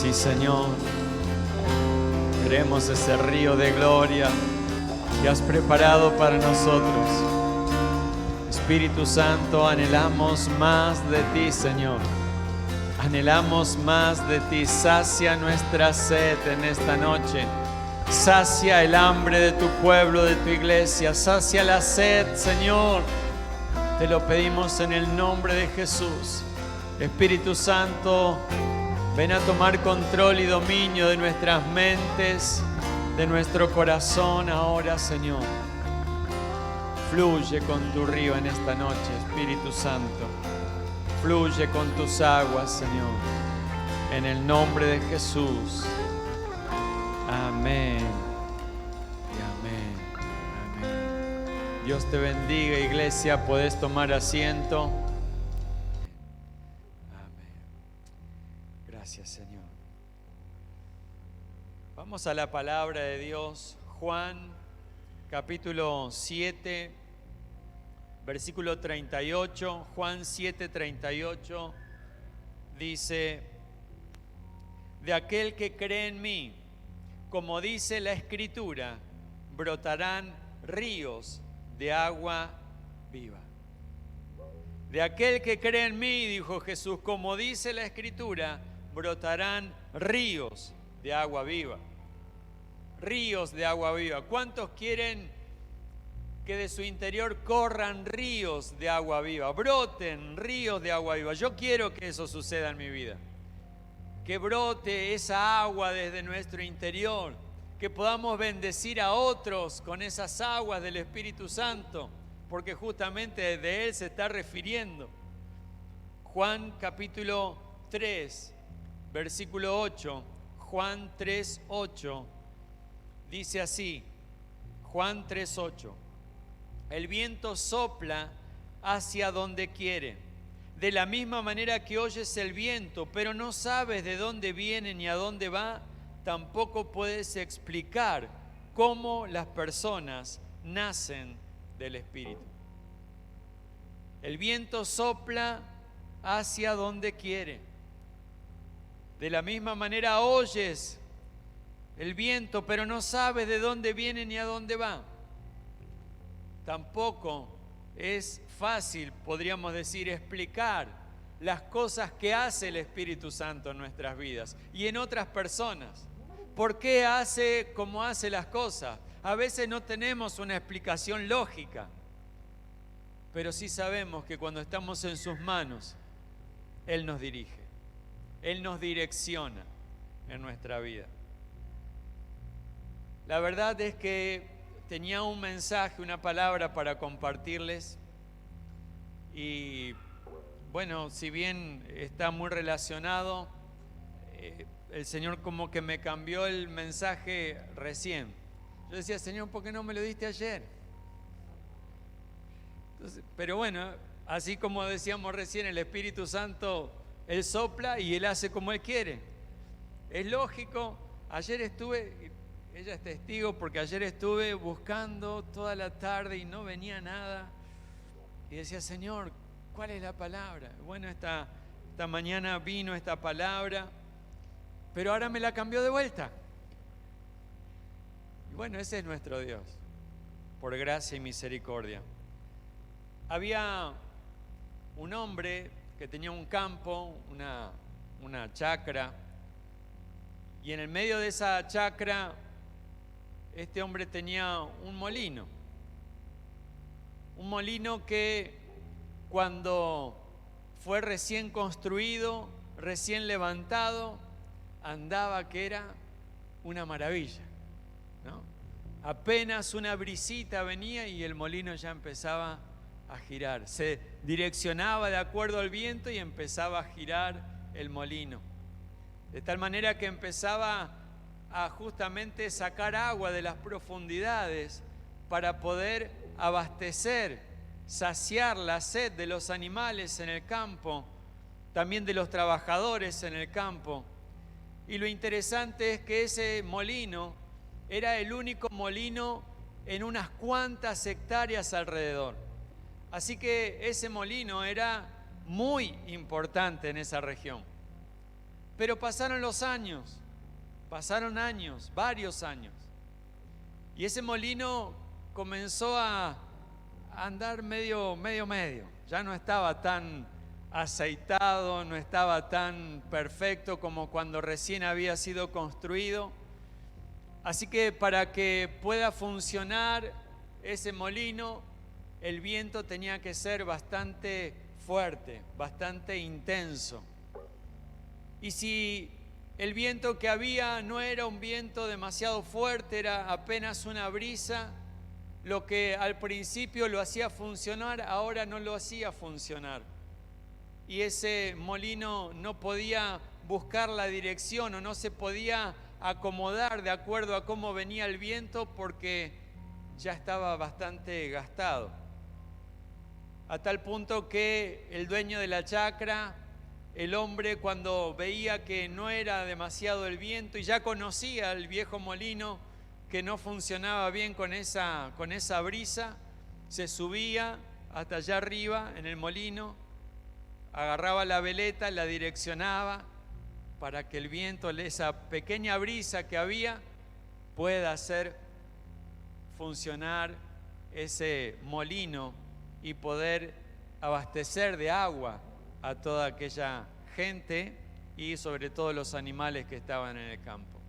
Sí, Señor, queremos ese río de gloria que has preparado para nosotros. Espíritu Santo, anhelamos más de ti, Señor. Anhelamos más de ti. Sacia nuestra sed en esta noche. Sacia el hambre de tu pueblo, de tu iglesia. Sacia la sed, Señor. Te lo pedimos en el nombre de Jesús. Espíritu Santo, ven a tomar control y dominio de nuestras mentes, de nuestro corazón ahora, Señor. Fluye con tu río en esta noche, Espíritu Santo. Fluye con tus aguas, Señor. En el nombre de Jesús. Amén. Y amén. Amén. Dios te bendiga, iglesia. Podés tomar asiento. Amén. Gracias, Señor. Vamos a la palabra de Dios. Juan, capítulo 7, versículo 38. Juan 7, 38 dice: de aquel que cree en mí, como dice la Escritura, brotarán ríos de agua viva. De aquel que cree en mí, dijo Jesús, como dice la Escritura, brotarán ríos de agua viva. Ríos de agua viva. ¿Cuántos quieren que de su interior corran ríos de agua viva? Broten ríos de agua viva. Yo quiero que eso suceda en mi vida. Que brote esa agua desde nuestro interior. Que podamos bendecir a otros con esas aguas del Espíritu Santo. Porque justamente de Él se está refiriendo. Juan capítulo 3, versículo 8. Juan 3, 8. Dice así, Juan 3, 8. El viento sopla hacia donde quiere. De la misma manera que oyes el viento, pero no sabes de dónde viene ni a dónde va, tampoco puedes explicar cómo las personas nacen del Espíritu. El viento sopla hacia donde quiere. De la misma manera oyes el viento, pero no sabes de dónde viene ni a dónde va. Tampoco es fácil, podríamos decir, explicar las cosas que hace el Espíritu Santo en nuestras vidas y en otras personas. ¿Por qué hace como hace las cosas? A veces no tenemos una explicación lógica, pero sí sabemos que cuando estamos en sus manos, Él nos dirige, Él nos direcciona en nuestra vida. La verdad es que tenía un mensaje, una palabra para compartirles y bueno, si bien está muy relacionado, el Señor como que me cambió el mensaje recién. Yo decía, Señor, ¿por qué no me lo diste ayer? Entonces, pero bueno, así como decíamos recién, el Espíritu Santo, Él sopla y Él hace como Él quiere. Es lógico, ayer estuve... Ella es testigo porque ayer estuve buscando toda la tarde y no venía nada. Y decía, Señor, ¿cuál es la palabra? Bueno, esta mañana vino esta palabra, pero ahora me la cambió de vuelta. Y bueno, ese es nuestro Dios, por gracia y misericordia. Había un hombre que tenía un campo, una chacra, y en el medio de esa chacra este hombre tenía un molino que cuando fue recién construido, recién levantado, andaba que era una maravilla, ¿no? Apenas una brisita venía y el molino ya empezaba a girar, se direccionaba de acuerdo al viento y empezaba a girar el molino, de tal manera que empezaba a justamente sacar agua de las profundidades para poder abastecer, saciar la sed de los animales en el campo, también de los trabajadores en el campo. Y lo interesante es que ese molino era el único molino en unas cuantas hectáreas alrededor. Así que ese molino era muy importante en esa región. Pero pasaron los años, pasaron años, varios años. Y ese molino comenzó a andar medio. Ya no estaba tan aceitado, no estaba tan perfecto como cuando recién había sido construido. Así que para que pueda funcionar ese molino, el viento tenía que ser bastante fuerte, bastante intenso. Y si el viento que había no era un viento demasiado fuerte, era apenas una brisa, lo que al principio lo hacía funcionar, ahora no lo hacía funcionar. Y ese molino no podía buscar la dirección o no se podía acomodar de acuerdo a cómo venía el viento porque ya estaba bastante gastado. A tal punto que el dueño de la chacra, el hombre, cuando veía que no era demasiado el viento y ya conocía el viejo molino que no funcionaba bien con esa brisa, se subía hasta allá arriba en el molino, agarraba la veleta, la direccionaba para que el viento, esa pequeña brisa que había, pueda hacer funcionar ese molino y poder abastecer de agua a toda aquella gente y sobre todo los animales que estaban en el campo.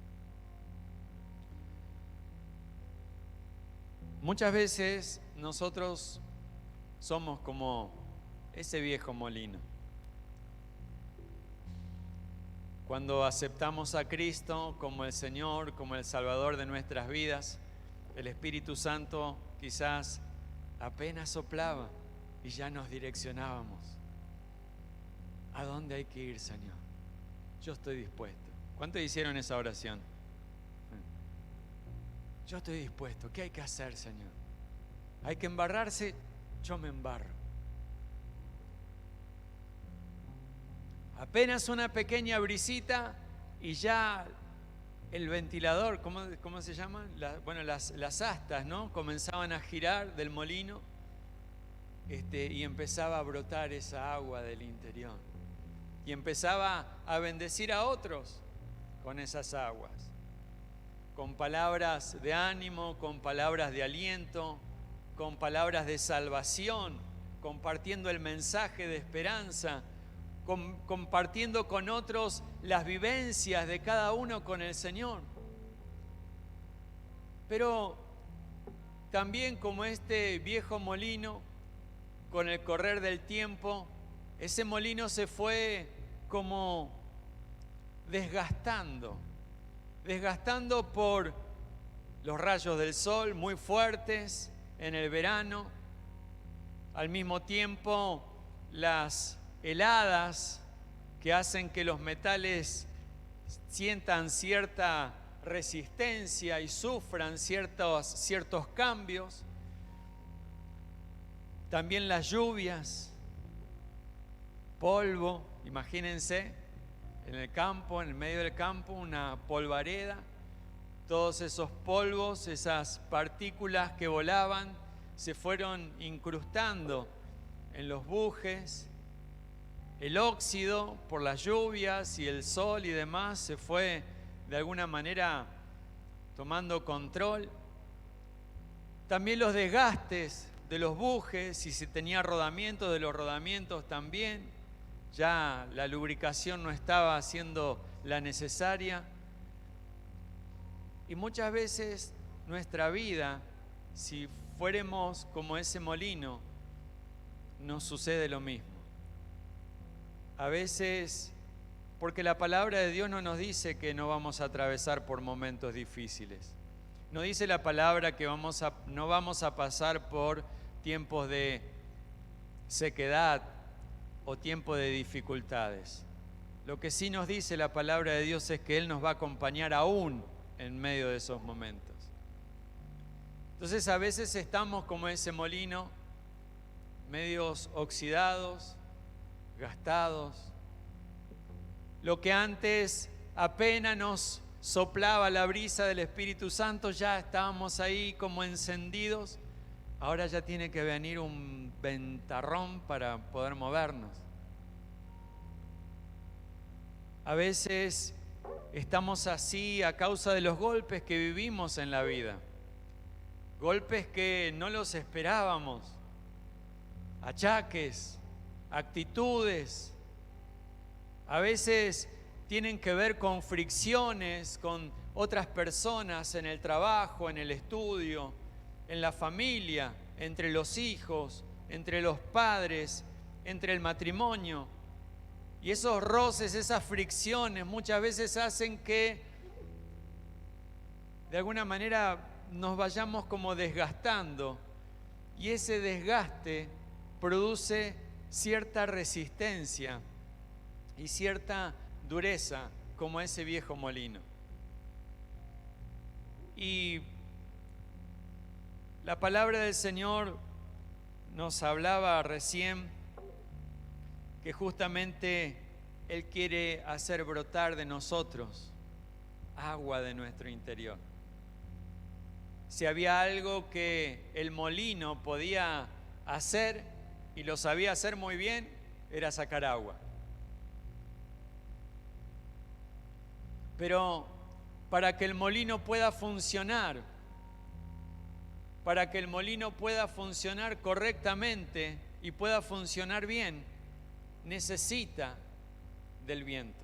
Muchas veces nosotros somos como ese viejo molino. Cuando aceptamos a Cristo como el Señor, como el Salvador de nuestras vidas, el Espíritu Santo quizás apenas soplaba y ya nos direccionábamos. ¿A dónde hay que ir, Señor? Yo estoy dispuesto. ¿Cuántos hicieron esa oración? Yo estoy dispuesto. ¿Qué hay que hacer, Señor? ¿Hay que embarrarse? Yo me embarro. Apenas una pequeña brisita y ya el ventilador, ¿cómo se llama? Las astas, ¿no? Comenzaban a girar del molino y empezaba a brotar esa agua del interior. Y empezaba a bendecir a otros con esas aguas, con palabras de ánimo, con palabras de aliento, con palabras de salvación, compartiendo el mensaje de esperanza, compartiendo con otros las vivencias de cada uno con el Señor. Pero también como este viejo molino, con el correr del tiempo, ese molino se fue como desgastando por los rayos del sol muy fuertes en el verano, al mismo tiempo las heladas que hacen que los metales sientan cierta resistencia y sufran ciertos cambios. También las lluvias, polvo, imagínense en el campo, en el medio del campo, una polvareda, todos esos polvos, esas partículas que volaban, se fueron incrustando en los bujes. El óxido por las lluvias y el sol y demás se fue de alguna manera tomando control. También los desgastes de los bujes, si se tenía rodamientos, de los rodamientos también. Ya la lubricación no estaba siendo la necesaria. Y muchas veces nuestra vida, si fuéramos como ese molino, nos sucede lo mismo. A veces, porque la palabra de Dios no nos dice que no vamos a atravesar por momentos difíciles. No dice la palabra que no vamos a pasar por tiempos de sequedad o tiempos de dificultades. Lo que sí nos dice la palabra de Dios es que Él nos va a acompañar aún en medio de esos momentos. Entonces a veces estamos como ese molino, medios oxidados, gastados. Lo que antes apenas nos soplaba la brisa del Espíritu Santo, ya estábamos ahí como encendidos. Ahora ya tiene que venir un ventarrón para poder movernos. A veces estamos así a causa de los golpes que vivimos en la vida. Golpes que no los esperábamos. Achaques, actitudes. A veces tienen que ver con fricciones con otras personas en el trabajo, en el estudio, en la familia, entre los hijos, entre los padres, entre el matrimonio. Y esos roces, esas fricciones muchas veces hacen que de alguna manera nos vayamos como desgastando. Y ese desgaste produce cierta resistencia y cierta dureza, como ese viejo molino. Y la palabra del Señor nos hablaba recién que justamente Él quiere hacer brotar de nosotros agua de nuestro interior. Si había algo que el molino podía hacer y lo sabía hacer muy bien, era sacar agua. Pero para que el molino pueda funcionar, para que el molino pueda funcionar correctamente y pueda funcionar bien, necesita del viento.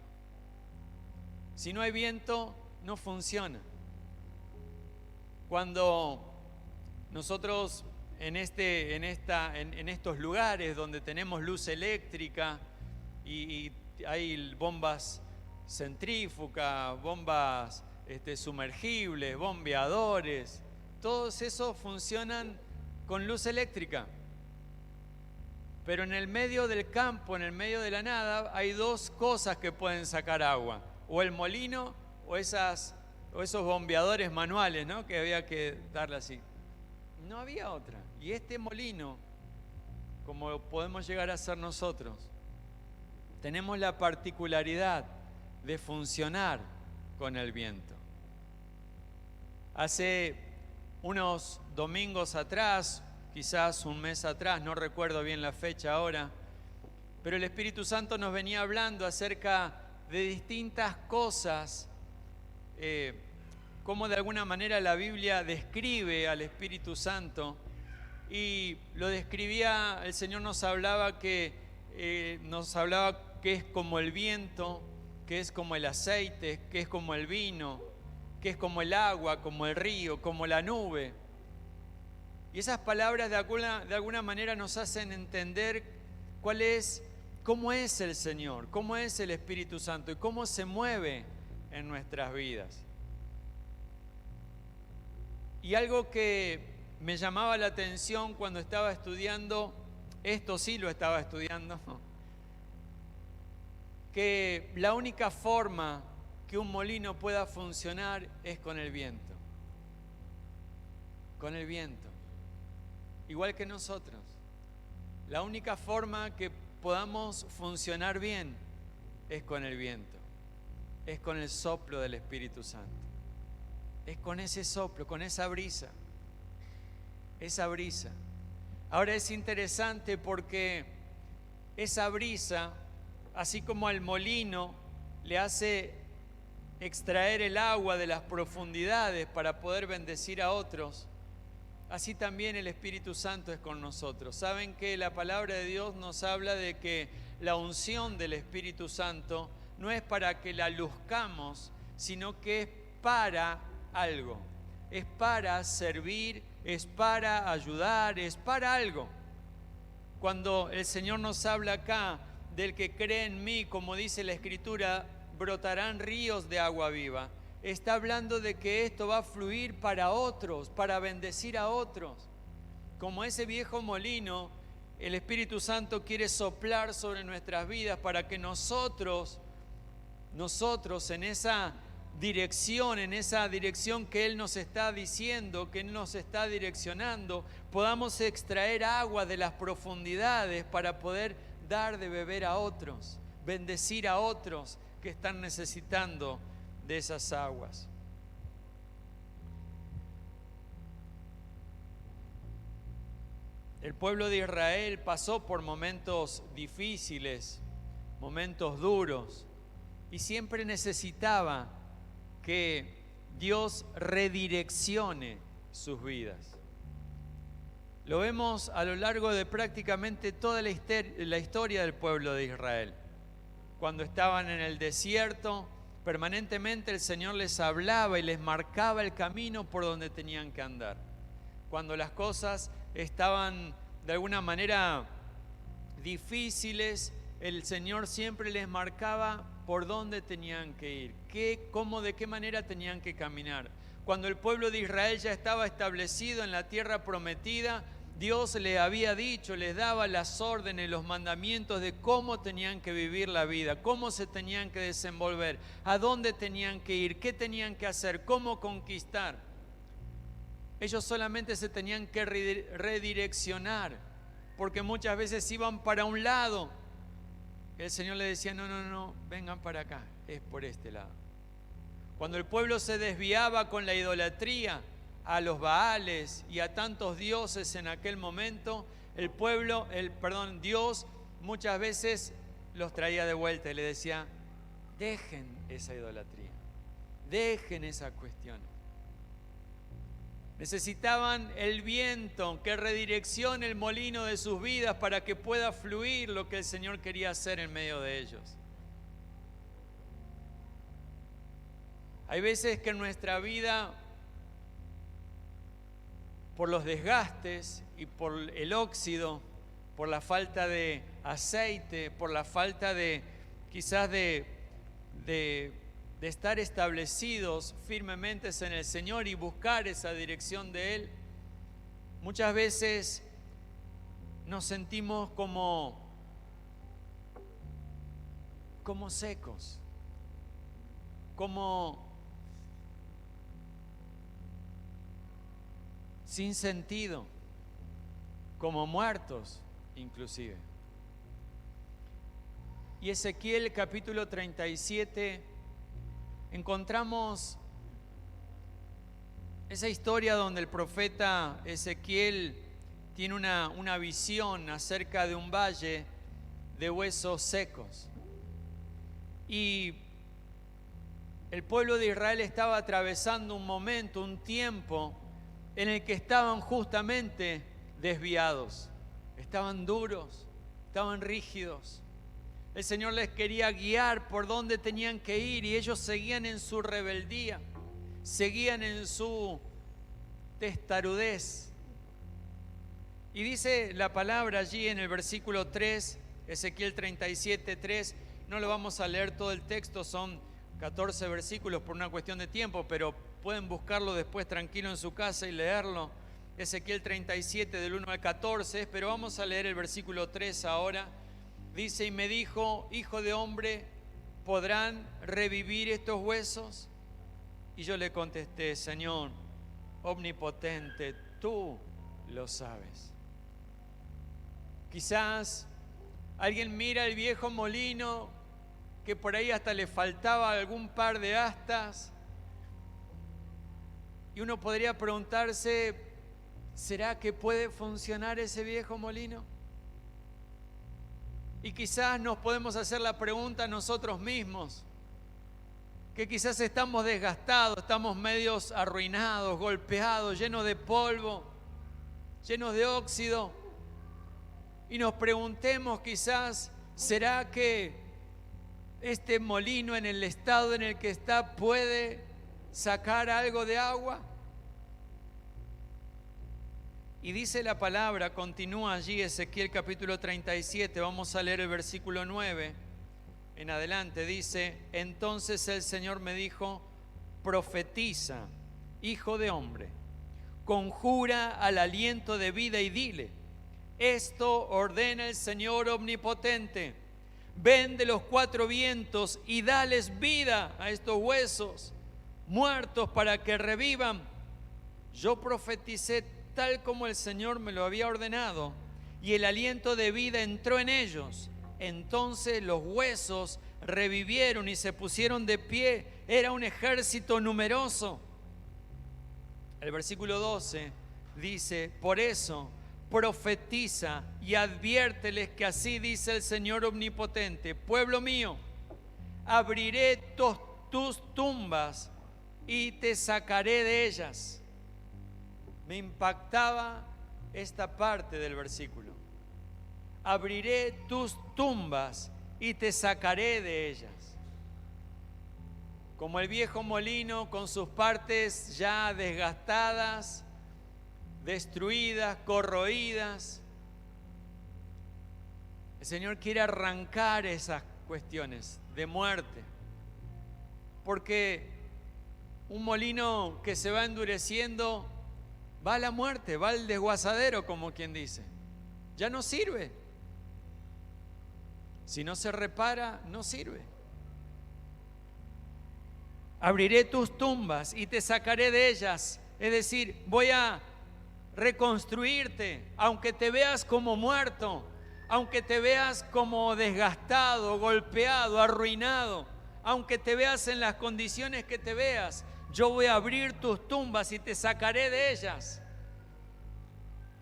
Si no hay viento, no funciona. Cuando nosotros en estos lugares donde tenemos luz eléctrica y hay bombas centrífugas, bombas sumergibles, bombeadores, todos esos funcionan con luz eléctrica. Pero en el medio del campo, en el medio de la nada, hay dos cosas que pueden sacar agua: o el molino o esos bombeadores manuales, ¿no? Que había que darle así. No había otra. Y este molino, como podemos llegar a ser nosotros, tenemos la particularidad de funcionar con el viento. Hace unos domingos atrás, quizás un mes atrás, no recuerdo bien la fecha ahora, pero el Espíritu Santo nos venía hablando acerca de distintas cosas, cómo de alguna manera la Biblia describe al Espíritu Santo, y lo describía, el Señor nos hablaba que es como el viento, que es como el aceite, que es como el vino, que es como el agua, como el río, como la nube. Y esas palabras de alguna manera nos hacen entender cómo es el Señor, cómo es el Espíritu Santo y cómo se mueve en nuestras vidas. Y algo que me llamaba la atención cuando estaba estudiando, esto sí lo estaba estudiando, que la única forma que un molino pueda funcionar es con el viento. Con el viento. Igual que nosotros. La única forma que podamos funcionar bien es con el viento. Es con el soplo del Espíritu Santo. Es con ese soplo, con esa brisa. Esa brisa. Ahora es interesante porque esa brisa, así como al molino le hace extraer el agua de las profundidades para poder bendecir a otros, así también el Espíritu Santo es con nosotros. Saben que la palabra de Dios nos habla de que la unción del Espíritu Santo no es para que la luzcamos, sino que es para algo. Es para servir, es para ayudar, es para algo. Cuando el Señor nos habla acá del que cree en mí, como dice la Escritura, brotarán ríos de agua viva. Está hablando de que esto va a fluir para otros, para bendecir a otros. Como ese viejo molino, el Espíritu Santo quiere soplar sobre nuestras vidas para que nosotros en esa dirección que Él nos está diciendo, que Él nos está direccionando, podamos extraer agua de las profundidades para poder dar de beber a otros, bendecir a otros que están necesitando de esas aguas. El pueblo de Israel pasó por momentos difíciles, momentos duros, y siempre necesitaba que Dios redireccione sus vidas. Lo vemos a lo largo de prácticamente toda la historia del pueblo de Israel. Cuando estaban en el desierto, permanentemente el Señor les hablaba y les marcaba el camino por donde tenían que andar. Cuando las cosas estaban de alguna manera difíciles, el Señor siempre les marcaba por dónde tenían que ir, de qué manera tenían que caminar. Cuando el pueblo de Israel ya estaba establecido en la tierra prometida, Dios les había dicho, les daba las órdenes, los mandamientos de cómo tenían que vivir la vida, cómo se tenían que desenvolver, a dónde tenían que ir, qué tenían que hacer, cómo conquistar. Ellos solamente se tenían que redireccionar, porque muchas veces iban para un lado. El Señor les decía, no, vengan para acá, es por este lado. Cuando el pueblo se desviaba con la idolatría a los Baales y a tantos dioses en aquel momento, Dios muchas veces los traía de vuelta y le decía, dejen esa idolatría, dejen esa cuestión. Necesitaban el viento que redireccione el molino de sus vidas para que pueda fluir lo que el Señor quería hacer en medio de ellos. Hay veces que en nuestra vida, por los desgastes y por el óxido, por la falta de aceite, por la falta de quizás de estar establecidos firmemente en el Señor y buscar esa dirección de Él, muchas veces nos sentimos como secos, como sin sentido, como muertos inclusive. Y Ezequiel capítulo 37 encontramos esa historia donde el profeta Ezequiel tiene una visión acerca de un valle de huesos secos. Y el pueblo de Israel estaba atravesando un momento, un tiempo en el que estaban justamente desviados, estaban duros, estaban rígidos. El Señor les quería guiar por dónde tenían que ir y ellos seguían en su rebeldía, seguían en su testarudez. Y dice la palabra allí en el versículo 3, Ezequiel 37, 3, no lo vamos a leer todo el texto, son 14 versículos por una cuestión de tiempo, pero pueden buscarlo después tranquilo en su casa y leerlo. Ezequiel 37 del 1 al 14, pero vamos a leer el versículo 3 ahora. Dice, y me dijo, hijo de hombre, ¿podrán revivir estos huesos? Y yo le contesté, Señor, omnipotente, tú lo sabes. Quizás alguien mira el viejo molino, que por ahí hasta le faltaba algún par de astas, y uno podría preguntarse, ¿será que puede funcionar ese viejo molino? Y quizás nos podemos hacer la pregunta nosotros mismos, que quizás estamos desgastados, estamos medios arruinados, golpeados, llenos de polvo, llenos de óxido, y nos preguntemos quizás, ¿será que este molino en el estado en el que está puede sacar algo de agua? Y dice la palabra, continúa allí Ezequiel capítulo 37, vamos a leer el versículo 9 en adelante, dice, entonces el Señor me dijo, profetiza, hijo de hombre, conjura al aliento de vida y dile, esto ordena el Señor omnipotente, ven de los cuatro vientos y dales vida a estos huesos muertos para que revivan. Yo profeticé tal como el Señor me lo había ordenado, y el aliento de vida entró en ellos. Entonces los huesos revivieron y se pusieron de pie. Era un ejército numeroso. El versículo 12 dice, por eso profetiza y adviérteles que así dice el Señor omnipotente, pueblo mío, abriré tus tumbas y te sacaré de ellas. Me impactaba esta parte del versículo. Abriré tus tumbas y te sacaré de ellas. Como el viejo molino con sus partes ya desgastadas, destruidas, corroídas, el Señor quiere arrancar esas cuestiones de muerte. Porque un molino que se va endureciendo va a la muerte, va al desguazadero, como quien dice. Ya no sirve. Si no se repara, no sirve. Abriré tus tumbas y te sacaré de ellas. Es decir, voy a reconstruirte, aunque te veas como muerto, aunque te veas como desgastado, golpeado, arruinado, aunque te veas en las condiciones que te veas, yo voy a abrir tus tumbas y te sacaré de ellas.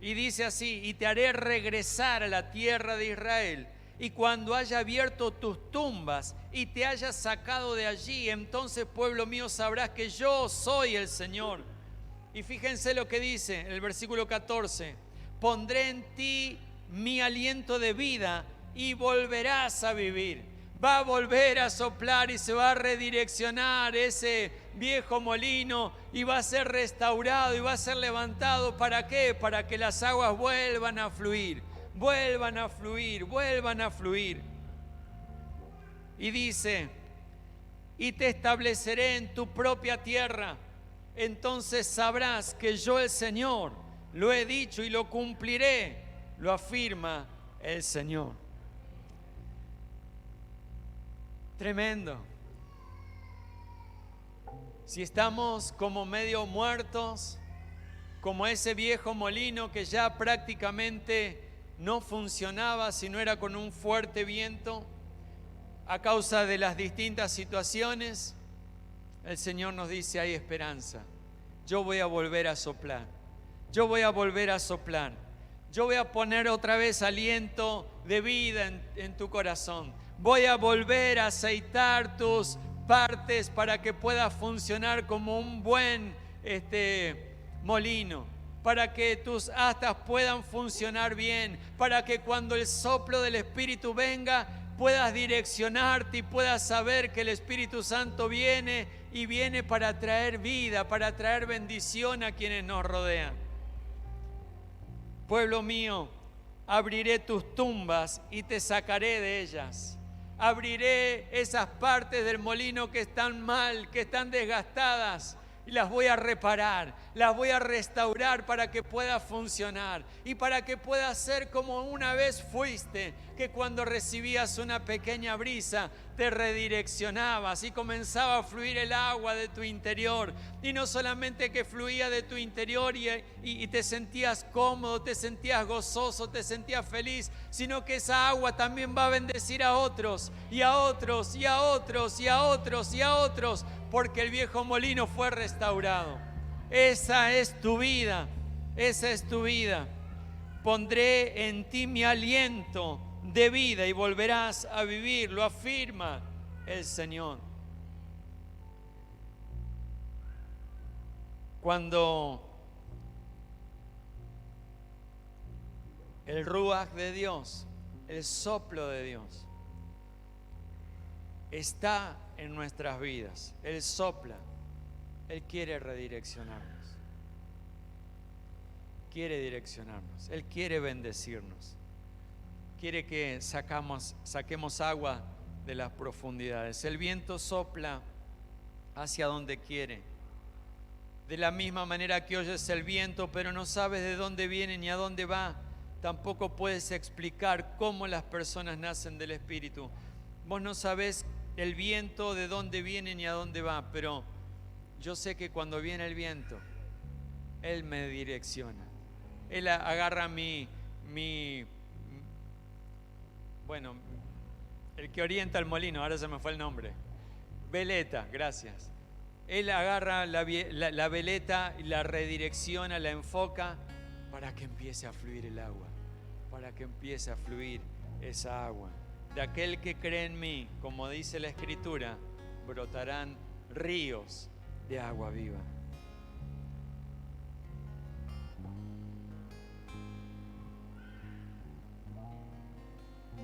Y dice así: y te haré regresar a la tierra de Israel. Y cuando haya abierto tus tumbas y te haya sacado de allí, entonces, pueblo mío, sabrás que yo soy el Señor. Y fíjense lo que dice en el versículo 14: pondré en ti mi aliento de vida y volverás a vivir. Va a volver a soplar y se va a redireccionar ese viejo molino y va a ser restaurado y va a ser levantado. ¿Para qué? Para que las aguas vuelvan a fluir, vuelvan a fluir, vuelvan a fluir. Y dice: y te estableceré en tu propia tierra. Entonces sabrás que yo, el Señor, lo he dicho y lo cumpliré, lo afirma el Señor. Tremendo. Si estamos como medio muertos, como ese viejo molino que ya prácticamente no funcionaba si no era con un fuerte viento, a causa de las distintas situaciones, el Señor nos dice: hay esperanza. Yo voy a volver a soplar. Yo voy a volver a soplar. Yo voy a poner otra vez aliento de vida en tu corazón. Voy a volver a aceitar tus partes para que puedas funcionar como un buen molino, para que tus astas puedan funcionar bien, para que cuando el soplo del Espíritu venga puedas direccionarte y puedas saber que el Espíritu Santo viene y viene para traer vida, para traer bendición a quienes nos rodean. Pueblo mío, abriré tus tumbas y te sacaré de ellas. Abriré esas partes del molino que están mal, que están desgastadas, y las voy a reparar, las voy a restaurar para que pueda funcionar y para que pueda ser como una vez fuiste, que cuando recibías una pequeña brisa te redireccionabas y comenzaba a fluir el agua de tu interior. Y no solamente que fluía de tu interior y te sentías cómodo, te sentías gozoso, te sentías feliz, sino que esa agua también va a bendecir a otros y a otros y a otros y a otros y a otros, porque el viejo molino fue restaurado. Esa es tu vida, esa es tu vida. Pondré en ti mi aliento de vida y volverás a vivir, lo afirma el Señor. Cuando el ruaj de Dios, el soplo de Dios, está en nuestras vidas, Él sopla, Él quiere redireccionarnos, quiere direccionarnos, Él quiere bendecirnos, quiere que saquemos agua de las profundidades. El viento sopla hacia donde quiere. De la misma manera que oyes el viento, pero no sabes de dónde viene ni a dónde va, tampoco puedes explicar cómo las personas nacen del Espíritu. Vos no sabés el viento de dónde viene ni a dónde va, pero yo sé que cuando viene el viento, Él me direcciona. Él agarra el que orienta el molino, ahora se me fue el nombre. Veleta, gracias. Él agarra la veleta y la redirecciona, la enfoca para que empiece a fluir el agua, para que empiece a fluir esa agua de aquel que cree en mí, como dice la Escritura, brotarán ríos de agua viva.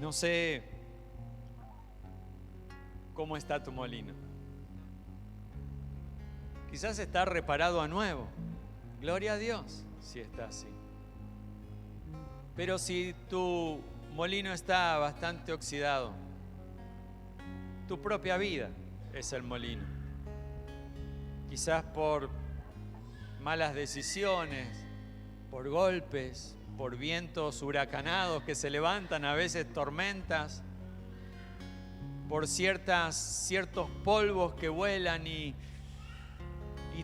No sé cómo está tu molino. Quizás está reparado a nuevo. Gloria a Dios si está así. Pero si tu molino está bastante oxidado, tu propia vida es el molino. Quizás por malas decisiones, por golpes, por vientos huracanados que se levantan, a veces tormentas, por ciertos polvos que vuelan y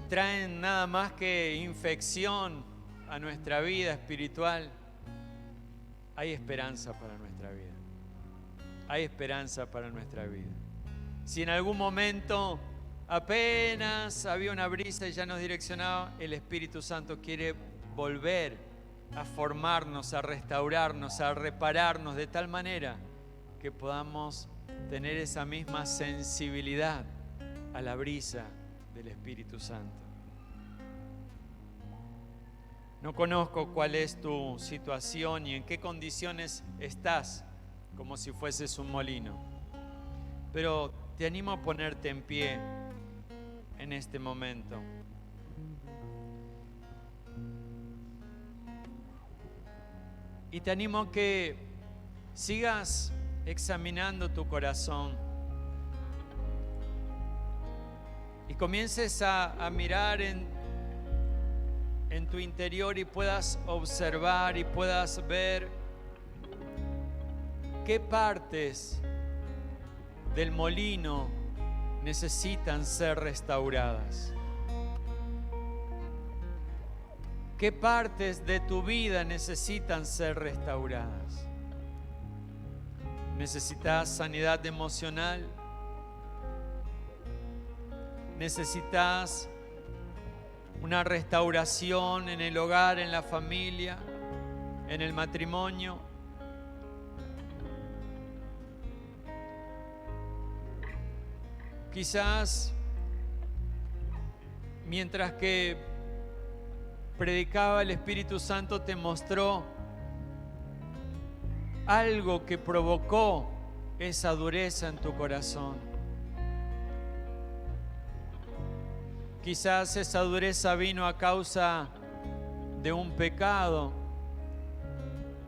traen nada más que infección a nuestra vida espiritual. Hay esperanza para nuestra vida. Hay esperanza para nuestra vida. Si en algún momento apenas había una brisa y ya nos direccionaba, el Espíritu Santo quiere volver a formarnos, a restaurarnos, a repararnos de tal manera que podamos tener esa misma sensibilidad a la brisa del Espíritu Santo. No conozco cuál es tu situación y en qué condiciones estás, como si fueses un molino, pero te animo a ponerte en pie en este momento. Y te animo a que sigas examinando tu corazón y comiences a mirar en tu interior y puedas observar y puedas ver qué partes del molino necesitan ser restauradas. ¿Qué partes de tu vida necesitan ser restauradas? ¿Necesitas sanidad emocional? ¿Necesitas una restauración en el hogar, en la familia, en el matrimonio? Quizás mientras que predicaba, el Espíritu Santo te mostró algo que provocó esa dureza en tu corazón. Quizás esa dureza vino a causa de un pecado,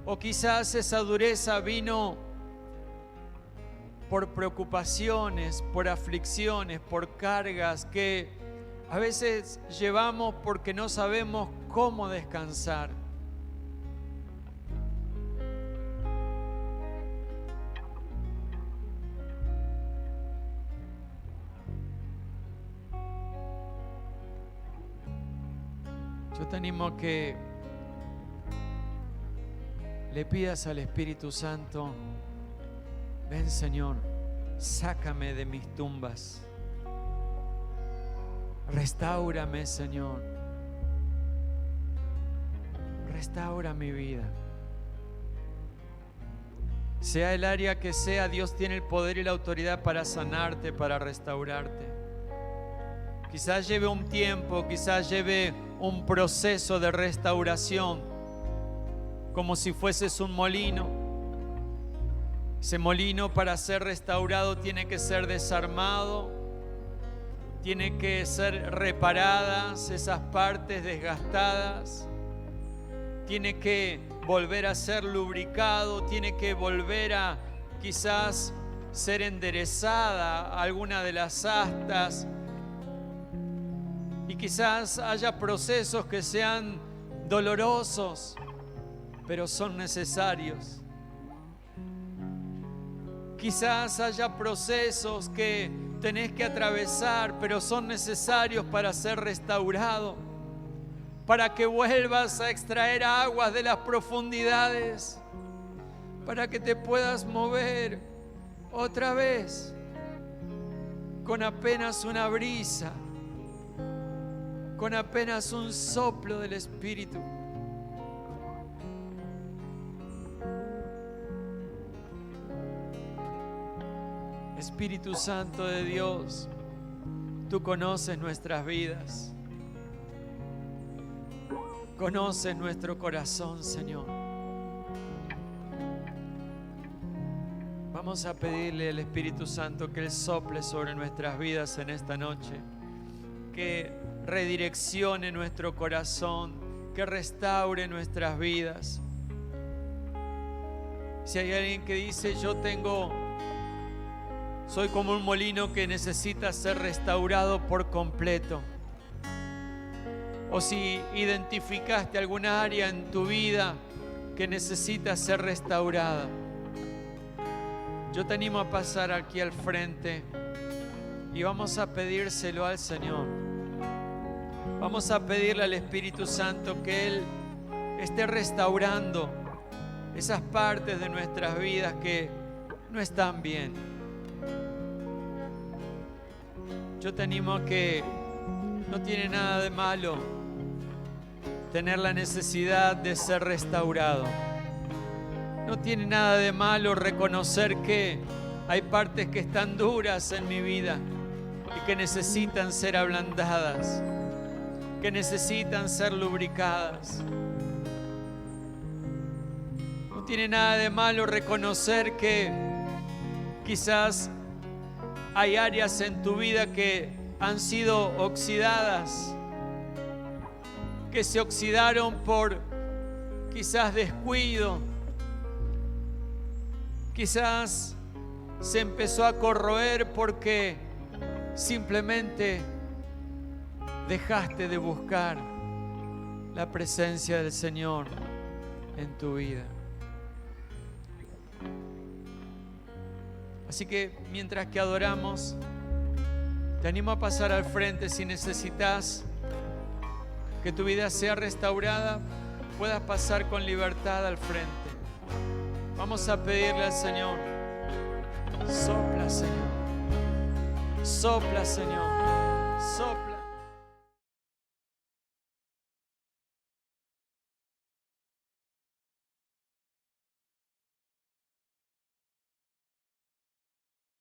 o quizás esa dureza vino por preocupaciones, por aflicciones, por cargas que a veces llevamos porque no sabemos cómo descansar. Yo te animo a que le pidas al Espíritu Santo: ven, Señor, sácame de mis tumbas. Restáurame, Señor. Restaura mi vida. Sea el área que sea, Dios tiene el poder y la autoridad para sanarte, para restaurarte. Quizás lleve un tiempo, quizás lleve un proceso de restauración, como si fueses un molino. Ese molino, para ser restaurado, tiene que ser desarmado, tiene que ser reparadas esas partes desgastadas, tiene que volver a ser lubricado, tiene que volver a quizás ser enderezada alguna de las astas, y quizás haya procesos que sean dolorosos, pero son necesarios. Quizás haya procesos que tenés que atravesar, pero son necesarios para ser restaurado, para que vuelvas a extraer aguas de las profundidades, para que te puedas mover otra vez con apenas una brisa, con apenas un soplo del Espíritu. Espíritu Santo de Dios, tú conoces nuestras vidas. Conoces nuestro corazón, Señor. Vamos a pedirle al Espíritu Santo que Él sople sobre nuestras vidas en esta noche, que redireccione nuestro corazón, que restaure nuestras vidas. Si hay alguien que dice, soy como un molino que necesita ser restaurado por completo, o si identificaste alguna área en tu vida que necesita ser restaurada, yo te animo a pasar aquí al frente y vamos a pedírselo al Señor. Vamos a pedirle al Espíritu Santo que Él esté restaurando esas partes de nuestras vidas que no están bien. Yo te animo a que no tiene nada de malo tener la necesidad de ser restaurado. No tiene nada de malo reconocer que hay partes que están duras en mi vida y que necesitan ser ablandadas, que necesitan ser lubricadas. No tiene nada de malo reconocer que quizás hay áreas en tu vida que han sido oxidadas, que se oxidaron por quizás descuido, quizás se empezó a corroer porque simplemente dejaste de buscar la presencia del Señor en tu vida. Así que mientras que adoramos, te animo a pasar al frente. Si necesitas que tu vida sea restaurada, puedas pasar con libertad al frente. Vamos a pedirle al Señor, sopla, Señor, sopla, Señor, sopla.